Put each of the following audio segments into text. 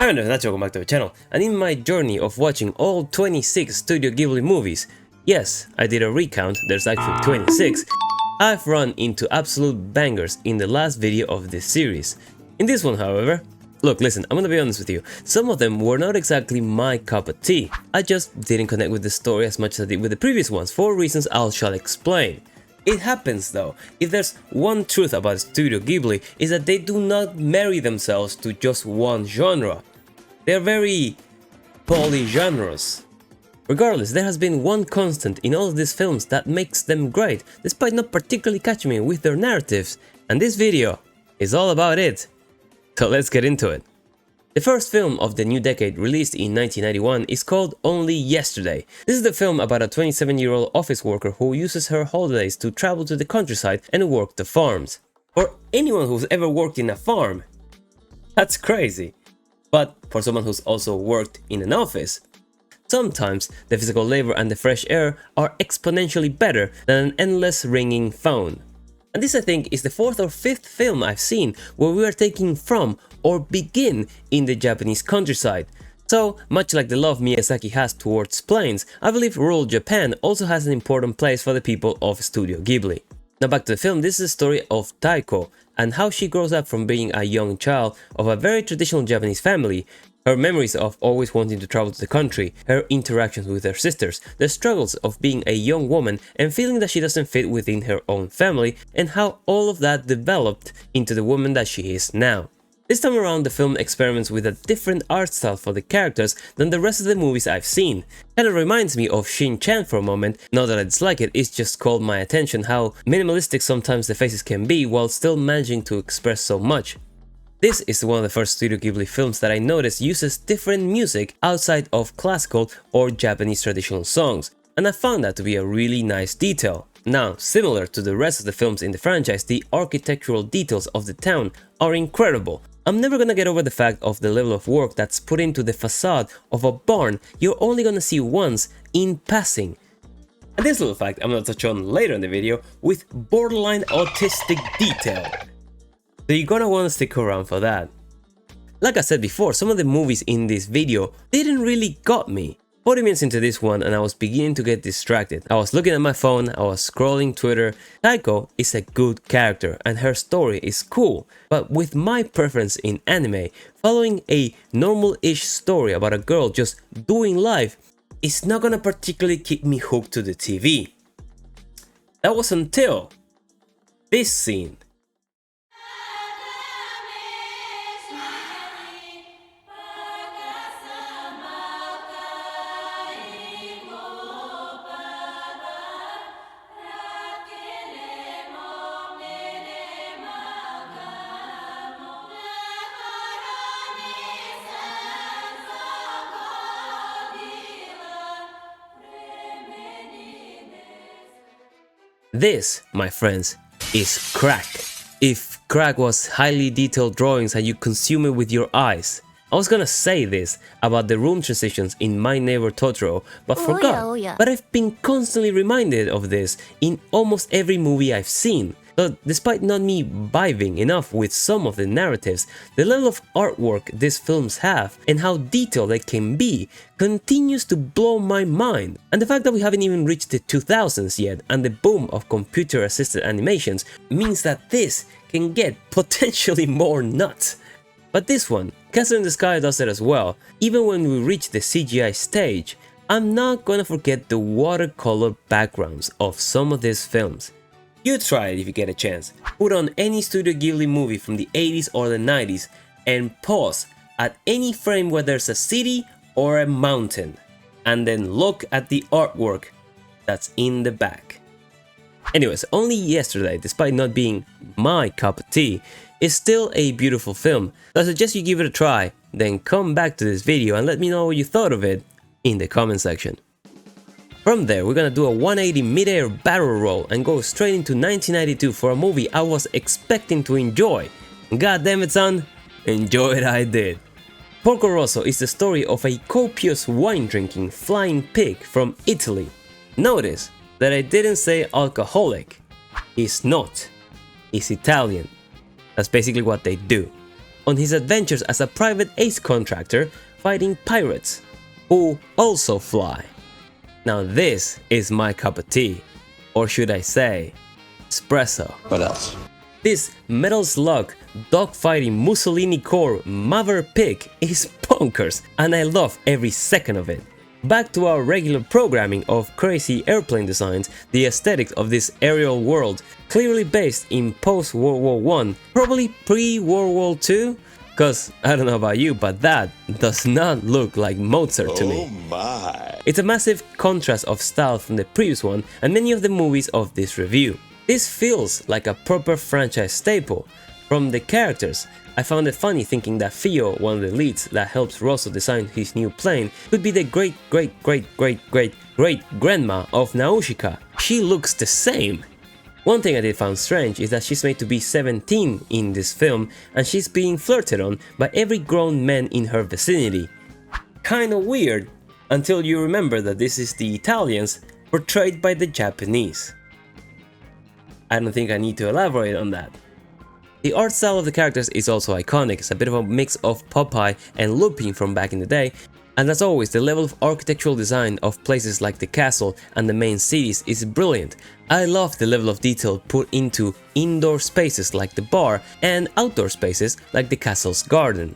I'm Nacho, welcome back to the channel, and in my journey of watching all 26 Studio Ghibli movies, yes, I did a recount, there's actually 26, I've run into absolute bangers in the last video of this series. In this one, however, look, listen, I'm gonna be honest with you, some of them were not exactly my cup of tea. I just didn't connect with the story as much as I did with the previous ones, for reasons I shall explain. It happens though, if there's one truth about Studio Ghibli, is that they do not marry themselves to just one genre. They're very polygenres. Regardless, there has been one constant in all of these films that makes them great, despite not particularly catching me with their narratives, and this video is all about it. So let's get into it. The first film of the new decade, released in 1991, is called Only Yesterday. This is the film about a 27-year-old office worker who uses her holidays to travel to the countryside and work the farms. For anyone who's ever worked in a farm, that's crazy. But for someone who's also worked in an office, sometimes the physical labor and the fresh air are exponentially better than an endless ringing phone. And this, I think, is the fourth or fifth film I've seen where we are taking from or begin in the Japanese countryside. So, much like the love Miyazaki has towards plains, I believe rural Japan also has an important place for the people of Studio Ghibli. Now back to the film, this is a story of Taiko and how she grows up from being a young child of a very traditional Japanese family, her memories of always wanting to travel to the country, her interactions with her sisters, the struggles of being a young woman and feeling that she doesn't fit within her own family, and how all of that developed into the woman that she is now. This time around, the film experiments with a different art style for the characters than the rest of the movies I've seen. Kinda reminds me of Shin-chan for a moment. Not that I dislike it, it's just called my attention how minimalistic sometimes the faces can be while still managing to express so much. This is one of the first Studio Ghibli films that I noticed uses different music outside of classical or Japanese traditional songs, and I found that to be a really nice detail. Now, similar to the rest of the films in the franchise, the architectural details of the town are incredible. I'm never gonna get over the fact of the level of work that's put into the facade of a barn you're only gonna see once in passing. And this little fact I'm gonna touch on later in the video with borderline autistic detail. So you're gonna wanna stick around for that. Like I said before, some of the movies in this video didn't really got me. 40 minutes into this one and I was beginning to get distracted. I was looking at my phone, I was scrolling Twitter. Taiko is a good character and her story is cool, but with my preference in anime, following a normal-ish story about a girl just doing life is not gonna particularly keep me hooked to the TV. That was until this scene. This, my friends, is crack. If crack was highly detailed drawings and you consume it with your eyes. I was gonna say this about the room transitions in My Neighbor Totoro, but forgot. But I've been constantly reminded of this in almost every movie I've seen. So despite not me vibing enough with some of the narratives, the level of artwork these films have and how detailed they can be continues to blow my mind. And the fact that we haven't even reached the 2000s yet and the boom of computer-assisted animations means that this can get potentially more nuts. But this one, Castle in the Sky, does it as well. Even when we reach the CGI stage, I'm not gonna forget the watercolor backgrounds of some of these films. You try it if you get a chance. Put on any Studio Ghibli movie from the 80s or the 90s and pause at any frame where there's a city or a mountain, and then look at the artwork that's in the back. Anyways, Only Yesterday, despite not being my cup of tea, is still a beautiful film. So I suggest you give it a try, then come back to this video and let me know what you thought of it in the comment section. From there, we're gonna do a 180 mid-air barrel roll and go straight into 1992 for a movie I was expecting to enjoy. God damn it, son, enjoy it I did. Porco Rosso is the story of a copious wine-drinking flying pig from Italy. Notice that I didn't say alcoholic. He's not. He's Italian. That's basically what they do. on his adventures as a private ace contractor fighting pirates, who also fly. Now this is my cup of tea, or should I say, espresso. What else? This Metal Slug dogfighting Mussolini core mother pig is bonkers, and I love every second of it. Back to our regular programming of crazy airplane designs, the aesthetic of this aerial world, clearly based in post-World War I, probably pre-World War II? Cause I don't know about you, but that does not look like Mozart to me. Oh my! It's a massive contrast of style from the previous one and many of the movies of this review. This feels like a proper franchise staple. From the characters, I found it funny thinking that Fio, one of the leads that helps Rosso design his new plane, could be the great-great-great-great-great-great-grandma of Nausicaa. She looks the same. One thing I did find strange is that she's made to be 17 in this film and she's being flirted on by every grown man in her vicinity. Kinda weird, until you remember that this is the Italians portrayed by the Japanese. I don't think I need to elaborate on that. The art style of the characters is also iconic. It's a bit of a mix of Popeye and Lupin from back in the day, and as always the level of architectural design of places like the castle and the main cities is brilliant. I love the level of detail put into indoor spaces like the bar and outdoor spaces like the castle's garden.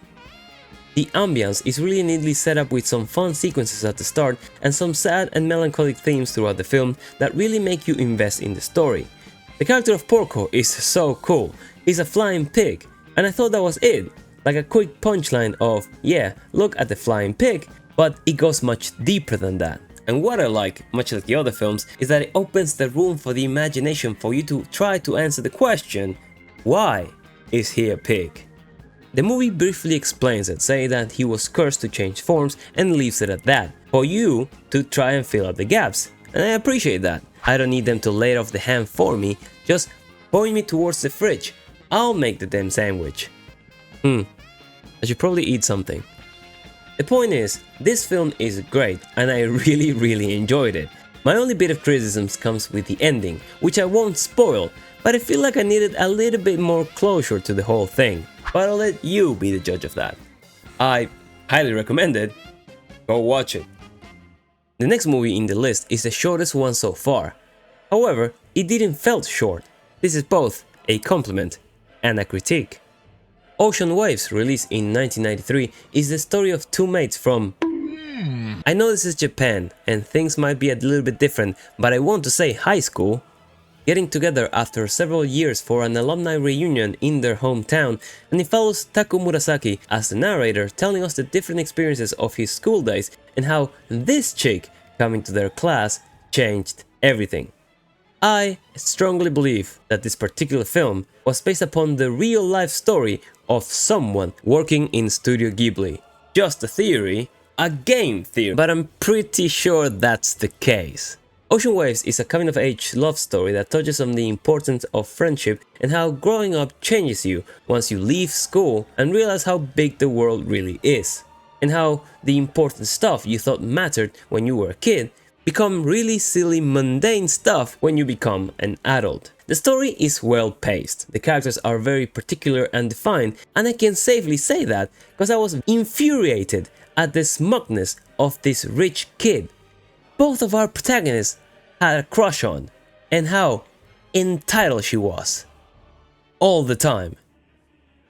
The ambience is really neatly set up with some fun sequences at the start and some sad and melancholic themes throughout the film that really make you invest in the story. The character of Porco is so cool. He's a flying pig, and I thought that was it, like a quick punchline of, yeah, look at the flying pig, but it goes much deeper than that. And what I like, much like the other films, is that it opens the room for the imagination for you to try to answer the question, why is he a pig? The movie briefly explains it, saying that he was cursed to change forms and leaves it at that, for you to try and fill up the gaps, and I appreciate that. I don't need them to lay off the ham for me, just point me towards the fridge. I'll make the damn sandwich. I should probably eat something. The point is, this film is great and I really enjoyed it. My only bit of criticisms comes with the ending, which I won't spoil, but I feel like I needed a little bit more closure to the whole thing. But I'll let you be the judge of that. I highly recommend it. Go watch it. The next movie in the list is the shortest one so far. However, it didn't felt short. This is both a compliment and a critique. Ocean Waves, released in 1993, is the story of two mates from... I know this is Japan and things might be a little bit different, but I want to say high school, getting together after several years for an alumni reunion in their hometown, and it follows Taku Murasaki as the narrator telling us the different experiences of his school days and how this chick coming to their class changed everything. I strongly believe that this particular film was based upon the real-life story of someone working in Studio Ghibli. Just a theory, a game theory, but I'm pretty sure that's the case. Ocean Waves is a coming-of-age love story that touches on the importance of friendship and how growing up changes you once you leave school and realize how big the world really is, and how the important stuff you thought mattered when you were a kid become really silly mundane stuff when you become an adult. The story is well paced, the characters are very particular and defined, and I can safely say that because I was infuriated at the smugness of this rich kid both of our protagonists had a crush on, and how entitled she was. All the time.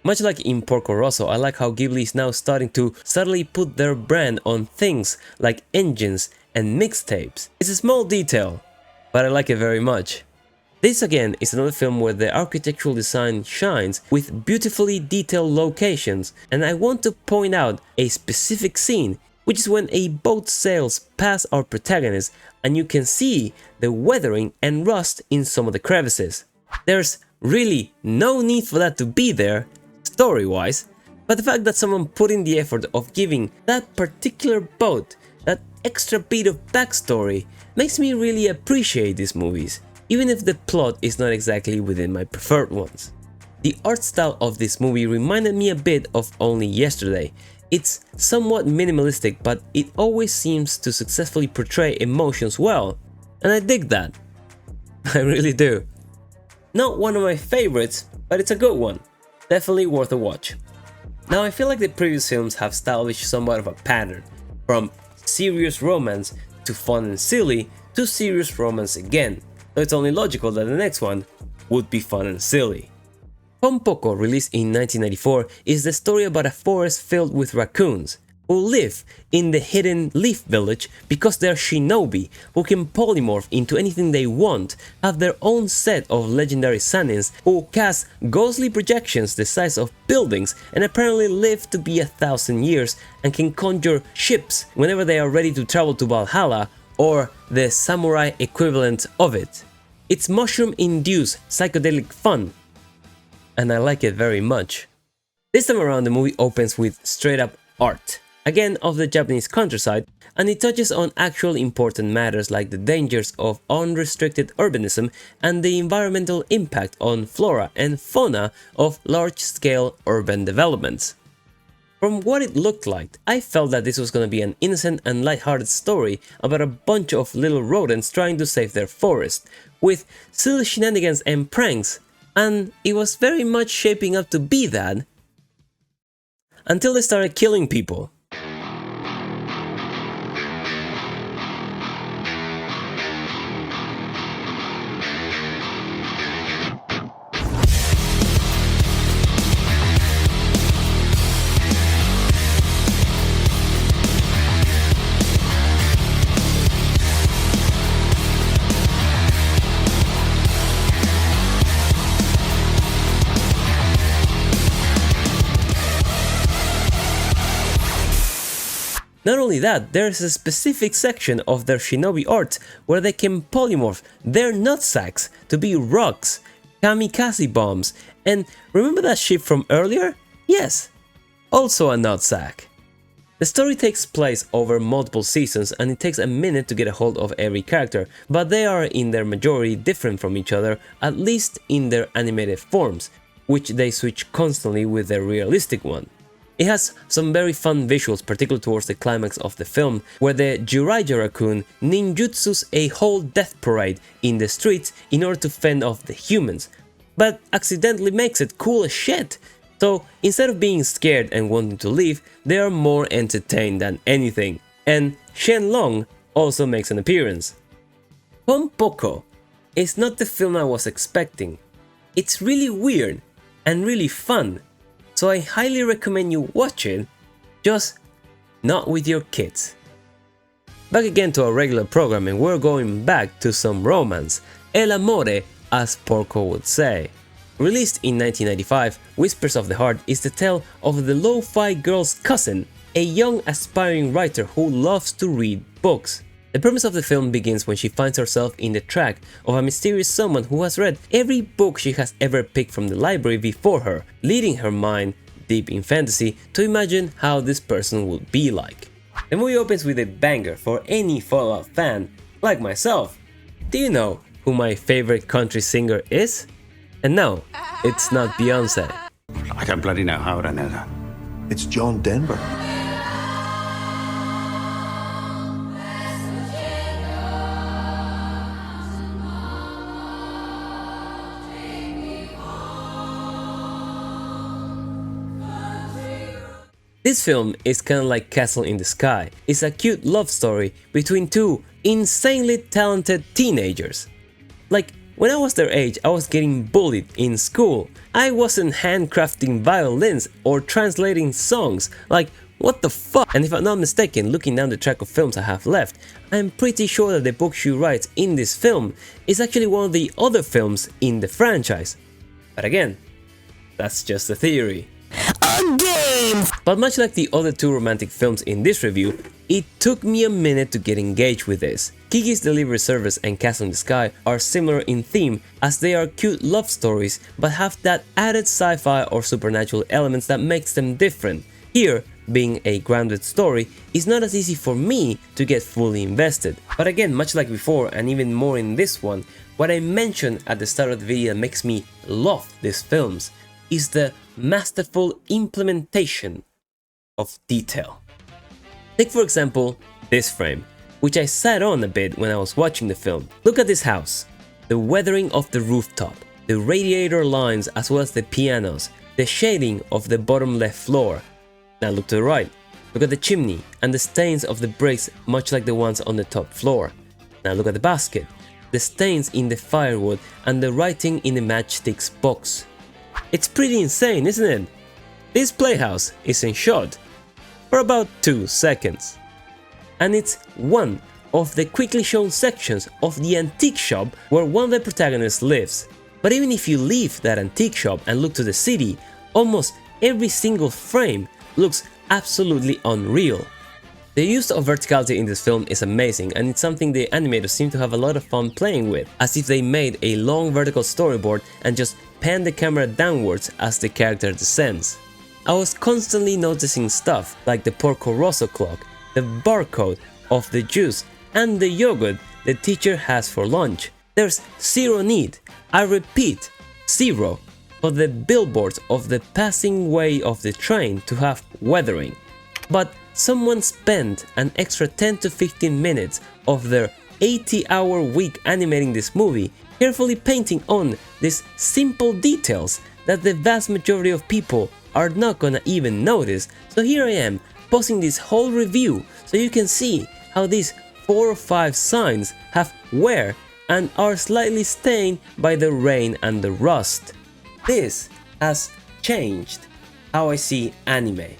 Much like in Porco Rosso, I like how Ghibli is now starting to subtly put their brand on things like engines and mixtapes. It's a small detail, but I like it very much. This again is another film where the architectural design shines with beautifully detailed locations, and I want to point out a specific scene, which is when a boat sails past our protagonist and you can see the weathering and rust in some of the crevices. There's really no need for that to be there, story-wise, but the fact that someone put in the effort of giving that particular boat that extra bit of backstory makes me really appreciate these movies, even if the plot is not exactly within my preferred ones. The art style of this movie reminded me a bit of Only Yesterday. It's somewhat minimalistic, but it always seems to successfully portray emotions well, and I dig that. I really do. Not one of my favorites, but it's a good one. Definitely worth a watch. Now I feel like the previous films have established somewhat of a pattern, from serious romance to fun and silly to serious romance again, so it's only logical that the next one would be fun and silly. Porco, released in 1994, is the story about a forest filled with raccoons who live in the hidden leaf village because they are shinobi who can polymorph into anything they want, have their own set of legendary sanins who cast ghostly projections the size of buildings and apparently live to be 1,000 years and can conjure ships whenever they are ready to travel to Valhalla, or the samurai equivalent of it. It's mushroom-induced psychedelic fun, and I like it very much. This time around the movie opens with straight up art, again of the Japanese countryside, and it touches on actual important matters like the dangers of unrestricted urbanism and the environmental impact on flora and fauna of large-scale urban developments. From what it looked like, I felt that this was gonna be an innocent and lighthearted story about a bunch of little rodents trying to save their forest, with silly shenanigans and pranks, and it was very much shaping up to be that, until they started killing people. Not only that, there is a specific section of their shinobi art where they can polymorph their nutsacks to be rocks, kamikaze bombs, and remember that ship from earlier? Yes, also a nutsack. The story takes place over multiple seasons and it takes a minute to get a hold of every character, but they are in their majority different from each other, at least in their animated forms, which they switch constantly with their realistic one. It has some very fun visuals, particularly towards the climax of the film, where the Jiraiya raccoon ninjutsus a whole death parade in the streets in order to fend off the humans, but accidentally makes it cool as shit. So instead of being scared and wanting to leave, they are more entertained than anything. And Shenlong also makes an appearance. Porco is not the film I was expecting. It's really weird and really fun. So I highly recommend you watch it, just not with your kids. Back again to our regular programming, we're going back to some romance, El Amore as Porco would say. Released in 1995, Whispers of the Heart is the tale of the lo-fi girl's cousin, a young aspiring writer who loves to read books. The premise of the film begins when she finds herself in the track of a mysterious someone who has read every book she has ever picked from the library before her, leading her mind, deep in fantasy, to imagine how this person would be like. The movie opens with a banger for any Fallout fan, like myself. Do you know who my favorite country singer is? And no, it's not Beyonce. I don't bloody know how would I know that. It's John Denver. This film is kinda like Castle in the Sky. It's a cute love story between two insanely talented teenagers. Like, when I was their age, I was getting bullied in school. I wasn't handcrafting violins or translating songs. Like, what the fuck? And if I'm not mistaken, looking down the track of films I have left, I'm pretty sure that the book she writes in this film is actually one of the other films in the franchise. But again, that's just a theory. But much like the other two romantic films in this review, it took me a minute to get engaged with this. Kiki's Delivery Service and Castle in the Sky are similar in theme, as they are cute love stories but have that added sci-fi or supernatural elements that makes them different. Here, being a grounded story, is not as easy for me to get fully invested. But again, much like before and even more in this one, what I mentioned at the start of the video that makes me love these films is the masterful implementation of detail. Take for example this frame, which I sat on a bit when I was watching the film. Look at this house, the weathering of the rooftop, the radiator lines as well as the pianos, the shading of the bottom left floor. Now look to the right. Look at the chimney and the stains of the bricks, much like the ones on the top floor. Now look at the basket, the stains in the firewood and the writing in the matchsticks box. It's pretty insane, isn't it? This playhouse isn't shot for about 2 seconds. And it's one of the quickly shown sections of the antique shop where one of the protagonists lives. But even if you leave that antique shop and look to the city, almost every single frame looks absolutely unreal. The use of verticality in this film is amazing, and it's something the animators seem to have a lot of fun playing with, as if they made a long vertical storyboard and just panned the camera downwards as the character descends. I was constantly noticing stuff like the Porco Rosso clock, the barcode of the juice and the yogurt the teacher has for lunch. There's zero need, I repeat, zero, for the billboards of the passing way of the train to have weathering. But someone spent an extra 10 to 15 minutes of their 80-hour week animating this movie, carefully painting on these simple details that the vast majority of people are not gonna even notice. So here I am, pausing this whole review so you can see how these 4 or 5 signs have wear and are slightly stained by the rain and the rust. This has changed how I see anime.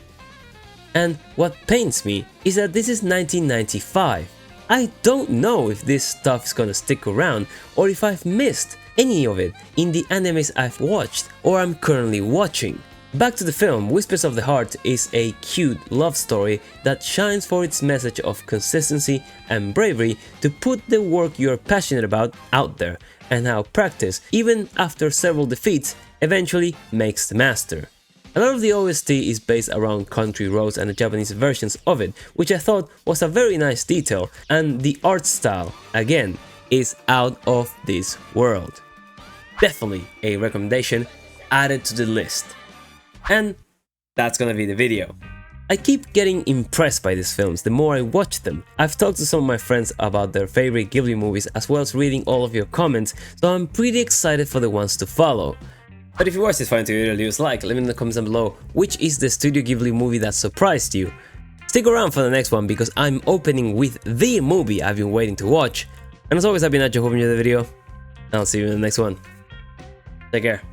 And what pains me is that this is 1995. I don't know if this stuff is gonna stick around or if I've missed any of it in the animes I've watched or I'm currently watching. Back to the film, Whispers of the Heart is a cute love story that shines for its message of consistency and bravery to put the work you're passionate about out there, and how practice, even after several defeats, eventually makes the master. A lot of the OST is based around country roads and the Japanese versions of it, which I thought was a very nice detail, and the art style, again, is out of this world. Definitely a recommendation added to the list. And that's gonna be the video. I keep getting impressed by these films the more I watch them. I've talked to some of my friends about their favorite Ghibli movies as well as reading all of your comments, so I'm pretty excited for the ones to follow. But if you watched this far into the video, leave us a like, let me know in the comments down below which is the Studio Ghibli movie that surprised you. Stick around for the next one because I'm opening with the movie I've been waiting to watch. And as always, I've been Nacho, hope you enjoyed the video, and I'll see you in the next one. Take care.